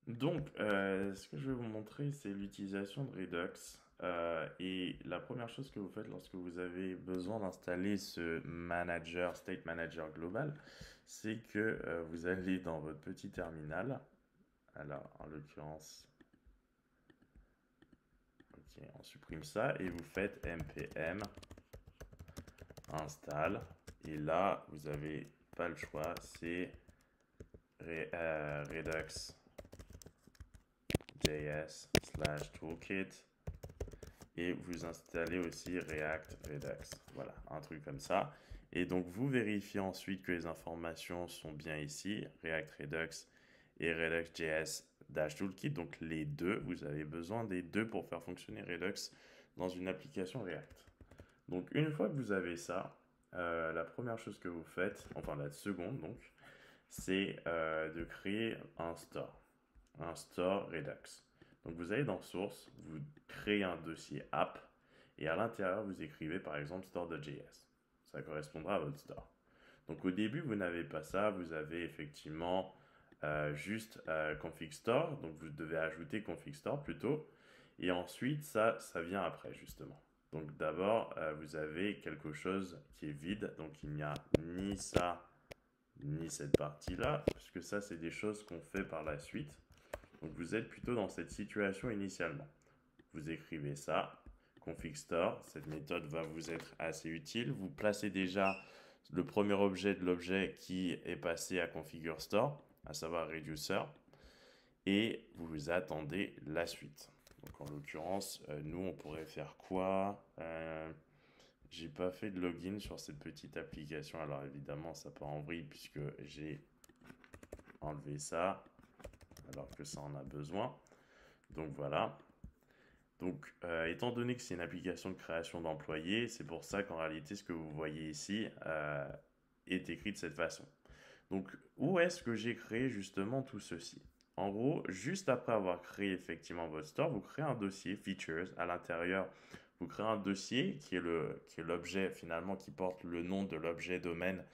Donc, ce que je vais vous montrer, c'est l'utilisation de Redux. Et la première chose que vous faites lorsque vous avez besoin d'installer ce manager, state manager global, c'est que vous allez dans votre petit terminal. Alors, en l'occurrence, ok, on supprime ça et vous faites npm install. Et là, vous n'avez pas le choix, c'est redux.js/toolkit. Et vous installez aussi React Redux. Voilà, un truc comme ça. Et donc vous vérifiez ensuite que les informations sont bien ici, React Redux et Redux.js-toolkit. Donc les deux, vous avez besoin des deux pour faire fonctionner Redux dans une application React. Donc une fois que vous avez ça, la première chose que vous faites, enfin la seconde donc, c'est de créer un store Redux. Donc vous allez dans Source, vous créez un dossier app et à l'intérieur vous écrivez par exemple store.js. Ça correspondra à votre store. Donc au début vous n'avez pas ça, vous avez effectivement juste config store, donc vous devez ajouter config store plutôt. Et ensuite ça vient après justement. Donc d'abord vous avez quelque chose qui est vide, donc il n'y a ni ça ni cette partie-là, puisque ça c'est des choses qu'on fait par la suite. Donc vous êtes plutôt dans cette situation initialement. Vous écrivez ça, config store, cette méthode va vous être assez utile. Vous placez déjà le premier objet de l'objet qui est passé à configure store, à savoir reducer, et vous attendez la suite. Donc en l'occurrence, nous on pourrait faire quoi J'ai pas fait de login sur cette petite application, alors évidemment ça part en vrille puisque j'ai enlevé ça, alors que ça en a besoin. Donc voilà. Donc, étant donné que c'est une application de création d'employés, c'est pour ça qu'en réalité, ce que vous voyez ici est écrit de cette façon. Donc, où est-ce que j'ai créé justement tout ceci? En gros, juste après avoir créé effectivement votre store, vous créez un dossier features à l'intérieur. Vous créez un dossier qui est l'objet finalement qui porte le nom de l'objet domaine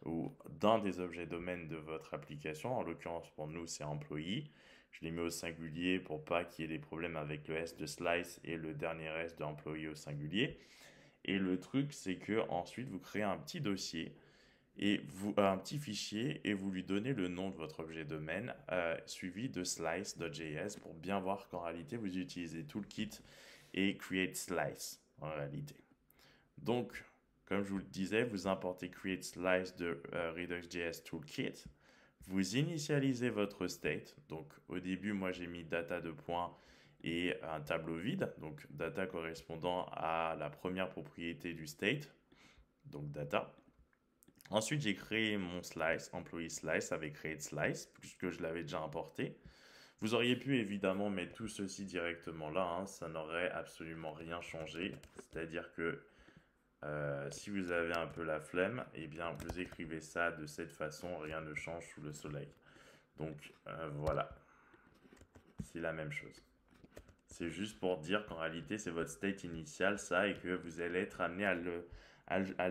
ou d'un des objets domaines de votre application. En l'occurrence, pour nous, c'est employee. Je l'ai mis au singulier pour pas qu'il y ait des problèmes avec le S de slice et le dernier S de employee au singulier. Et le truc, c'est que ensuite vous créez un petit dossier et un petit fichier et vous lui donnez le nom de votre objet domaine suivi de slice.js pour bien voir qu'en réalité vous utilisez toolkit et create slice en réalité. Donc, comme je vous le disais, vous importez create slice de Redux.js Toolkit. Vous initialisez votre state. Donc, au début, moi, j'ai mis data de points et un tableau vide. Donc, data correspondant à la première propriété du state. Donc, data. Ensuite, j'ai créé mon slice, employee slice avec create slice, puisque je l'avais déjà importé. Vous auriez pu évidemment mettre tout ceci directement là, hein, ça n'aurait absolument rien changé. C'est-à-dire que si vous avez un peu la flemme, eh bien vous écrivez ça de cette façon, rien ne change sous le soleil. Donc voilà, c'est la même chose. C'est juste pour dire qu'en réalité c'est votre state initial ça et que vous allez être amené à le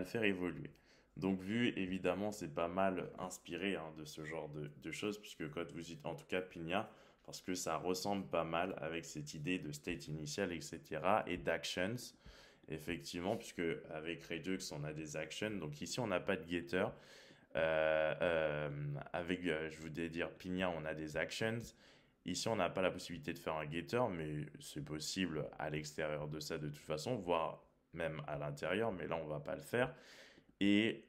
faire évoluer. Donc vu évidemment c'est pas mal inspiré hein, de ce genre de choses puisque quand vous en tout cas Pina parce que ça ressemble pas mal avec cette idée de state initial etc. et d'actions effectivement puisque avec Redux on a des actions donc ici on n'a pas de getter avec je voulais dire Pina on a des actions. Ici, on n'a pas la possibilité de faire un getter, mais c'est possible à l'extérieur de ça de toute façon, voire même à l'intérieur, mais là, on va pas le faire. Et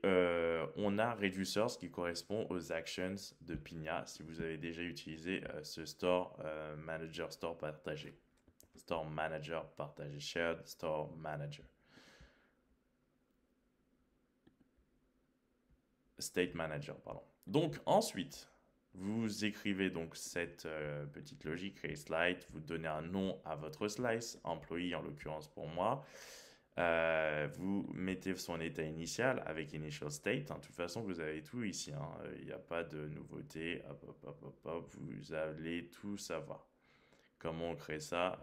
on a reducers qui correspond aux actions de Pina si vous avez déjà utilisé ce store manager store partagé. Store manager partagé, shared store manager. State manager, pardon. Donc ensuite, vous écrivez donc cette petite logique, create slice, vous donnez un nom à votre slice, employee en l'occurrence pour moi. Vous mettez son état initial avec initial state. Hein. De toute façon, vous avez tout ici. Hein. Il n'y a pas de nouveauté. Hop, hop, hop, hop, hop. Vous allez tout savoir. Comment on crée ça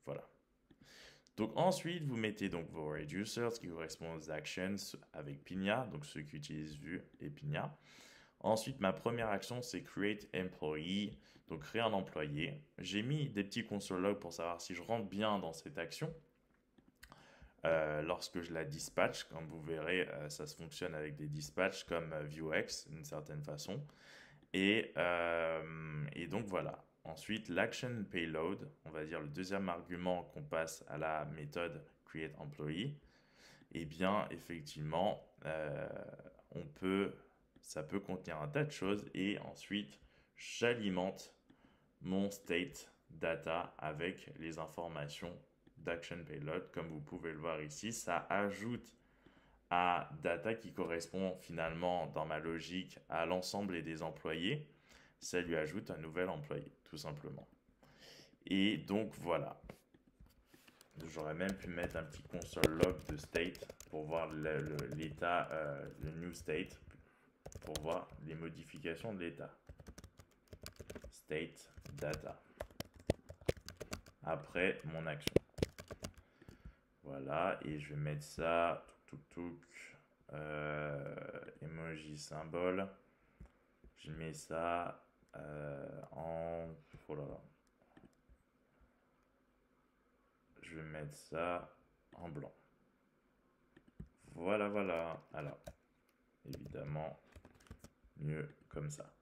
voilà. Donc ensuite, vous mettez donc vos reducers qui correspondent aux actions avec Pina, donc ceux qui utilisent Vue et Pina. Ensuite, ma première action, c'est create employee, donc créer un employé. J'ai mis des petits console logs pour savoir si je rentre bien dans cette action. Lorsque je la dispatch, comme vous verrez, ça se fonctionne avec des dispatchs comme Vuex d'une certaine façon. Et donc voilà. Ensuite, l'action payload, on va dire le deuxième argument qu'on passe à la méthode createEmployee. Eh bien, effectivement, ça peut contenir un tas de choses et ensuite, j'alimente mon state data avec les informations d'action payload. Comme vous pouvez le voir ici, ça ajoute à data qui correspond finalement dans ma logique à l'ensemble des employés. Ça lui ajoute un nouvel employé, tout simplement. Et donc voilà. J'aurais même pu mettre un petit console log de state pour voir l'état, le new state, pour voir les modifications de l'état. State data. Après mon action. Voilà, et je vais mettre ça, emoji symbole. Je mets ça en... Oh là là. Je vais mettre ça en blanc. Voilà, voilà. Alors, évidemment, mieux comme ça.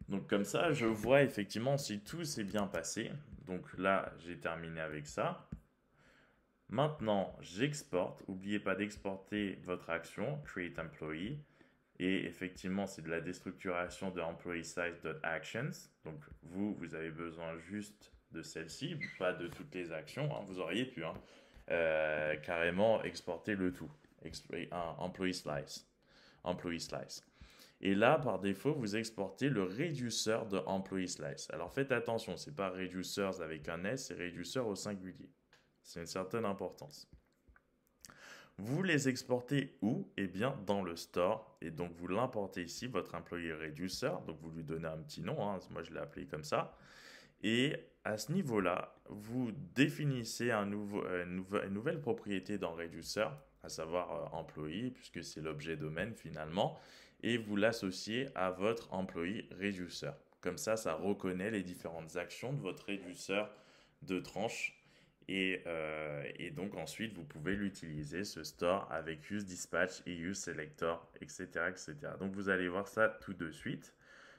Donc comme ça, je vois effectivement si tout s'est bien passé. Donc là, j'ai terminé avec ça. Maintenant, j'exporte. N'oubliez pas d'exporter votre action, create employee. Et effectivement, c'est de la déstructuration de employee size.actions. Donc vous avez besoin juste de celle-ci, pas de toutes les actions. Hein. Vous auriez pu carrément exporter le tout. Un employee slice. Employee slice. Et là, par défaut, vous exportez le réduceur de employee slice. Alors faites attention, c'est pas reducers avec un S, c'est réduceur au singulier. C'est une certaine importance. Vous les exportez où? Eh bien, dans le store. Et donc, vous l'importez ici, votre employé reducer. Donc, vous lui donnez un petit nom. Hein, moi, je l'ai appelé comme ça. Et à ce niveau-là, vous définissez une nouvelle propriété dans reducer, à savoir employé, puisque c'est l'objet domaine finalement. Et vous l'associez à votre employé reducer. Comme ça reconnaît les différentes actions de votre réduceur de tranche. Et donc ensuite, vous pouvez l'utiliser, ce store, avec useDispatch et useSelector, etc., etc. Donc vous allez voir ça tout de suite.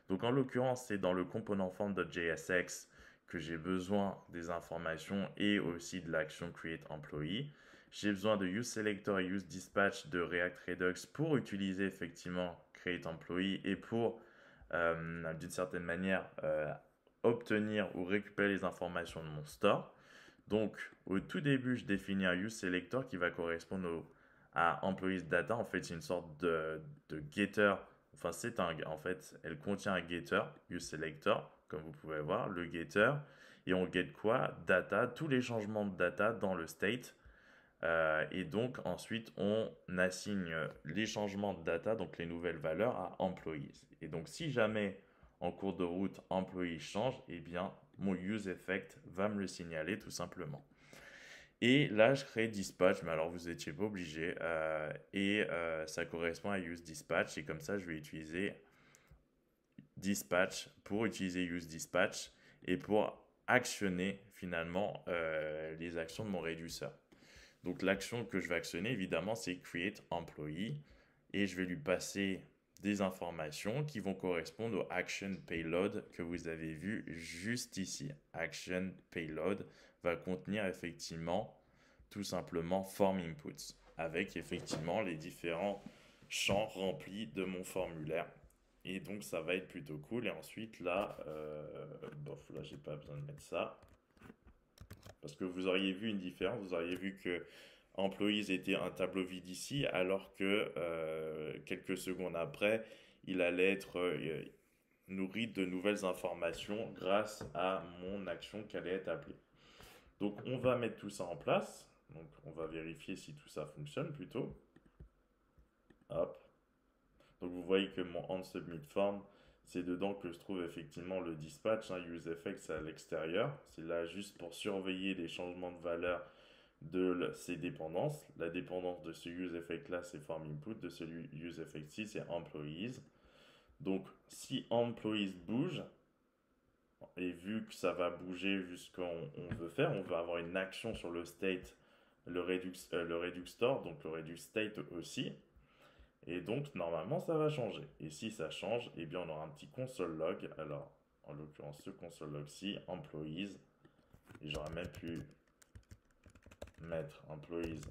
Donc en l'occurrence, c'est dans le component form.jsx que j'ai besoin des informations et aussi de l'action createEmployee. J'ai besoin de useSelector et useDispatch de React Redux pour utiliser effectivement createEmployee et pour, d'une certaine manière, obtenir ou récupérer les informations de mon store. Donc, au tout début, je définis un useSelector qui va correspondre à employees data. En fait, c'est une sorte de getter. Enfin, en fait, elle contient un getter, useSelector, comme vous pouvez voir, le getter. Et on get quoi? Data, tous les changements de data dans le state. Et donc, ensuite, on assigne les changements de data, donc les nouvelles valeurs, à employees. Et donc, si jamais en cours de route, employee change, eh bien, mon useEffect va me le signaler tout simplement. Et là, je crée dispatch, mais alors vous n'étiez pas obligé. Ça correspond à useDispatch. Et comme ça, je vais utiliser dispatch pour utiliser useDispatch et pour actionner finalement les actions de mon réduceur. Donc l'action que je vais actionner, évidemment, c'est create employee. Et je vais lui passer des informations qui vont correspondre au action payload que vous avez vu juste ici. Action payload va contenir effectivement tout simplement form inputs avec effectivement les différents champs remplis de mon formulaire. Et donc ça va être plutôt cool. Et ensuite là, là j'ai pas besoin de mettre ça. Parce que vous auriez vu une différence, vous auriez vu que employees était un tableau vide ici, alors que quelques secondes après, il allait être nourri de nouvelles informations grâce à mon action qui allait être appelée. Donc on va mettre tout ça en place. Donc on va vérifier si tout ça fonctionne plutôt. Hop. Donc vous voyez que mon onSubmitForm, c'est dedans que se trouve effectivement le dispatch. useEffect, c'est à l'extérieur. C'est là juste pour surveiller les changements de valeur de ces dépendances. La dépendance de ce useEffect là, c'est form input. De celui useEffect ci, c'est employees. Donc, si employees bouge, et vu que ça va bouger jusqu'à on veut faire, on veut avoir une action sur le state, le Redux store, donc le Redux state aussi. Et donc, normalement, ça va changer. Et si ça change, eh bien, on aura un petit console log. Alors, en l'occurrence, ce console log-ci, employees. Et j'aurais même pu mettre employees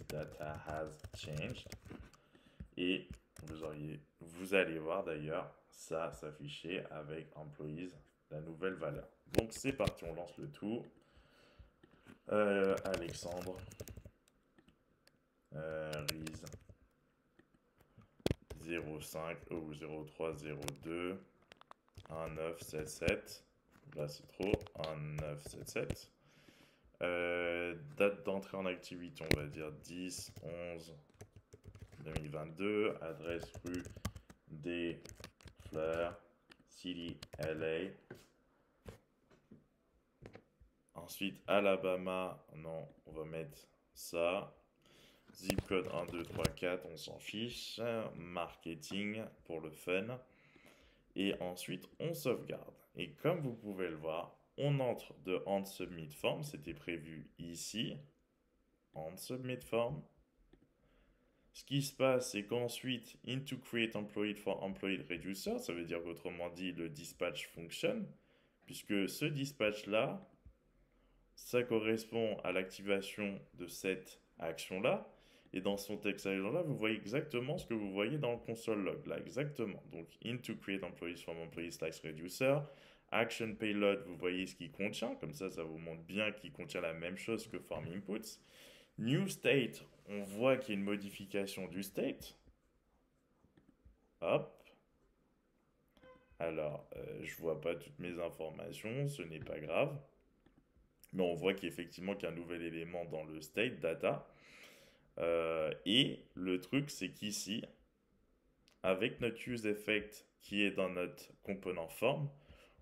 data has changed. Et vous allez voir d'ailleurs ça s'afficher avec employees, la nouvelle valeur. Donc, c'est parti, on lance le tout. Alexandre. Riz 05 ou 0302 1977. Là c'est trop. 1977. Date d'entrée en activité, on va dire 10 11 2022. Adresse rue des Fleurs, City, LA. Ensuite Alabama, non, on va mettre ça. Zip code 1, 2, 3, 4, on s'en fiche. Marketing pour le fun. Et ensuite, on sauvegarde. Et comme vous pouvez le voir, on entre de onSubmit form. C'était prévu ici. onSubmit form. Ce qui se passe, c'est qu'ensuite, into create employee for employee reducer, ça veut dire qu'autrement dit, le dispatch fonctionne. Puisque ce dispatch-là, ça correspond à l'activation de cette action-là. Et dans son texte agent-là, vous voyez exactement ce que vous voyez dans le console log, là, exactement. Donc, into create employees from employee slice reducer, action payload, vous voyez ce qu'il contient, comme ça vous montre bien qu'il contient la même chose que form inputs. New state, on voit qu'il y a une modification du state. Hop. Alors, je vois pas toutes mes informations, ce n'est pas grave. Mais on voit qu'effectivement qu'il y a un nouvel élément dans le state data. Et le truc, c'est qu'ici, avec notre useEffect qui est dans notre component form,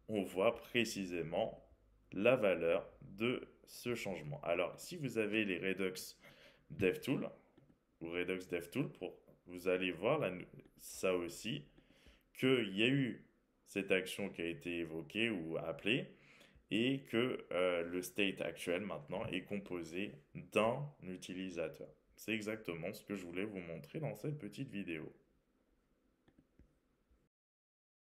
on voit précisément la valeur de ce changement. Alors, si vous avez les Redux DevTools ou Redux DevTools, vous allez voir ça aussi, qu'il y a eu cette action qui a été évoquée ou appelée, et que le state actuel maintenant est composé d'un utilisateur. C'est exactement ce que je voulais vous montrer dans cette petite vidéo.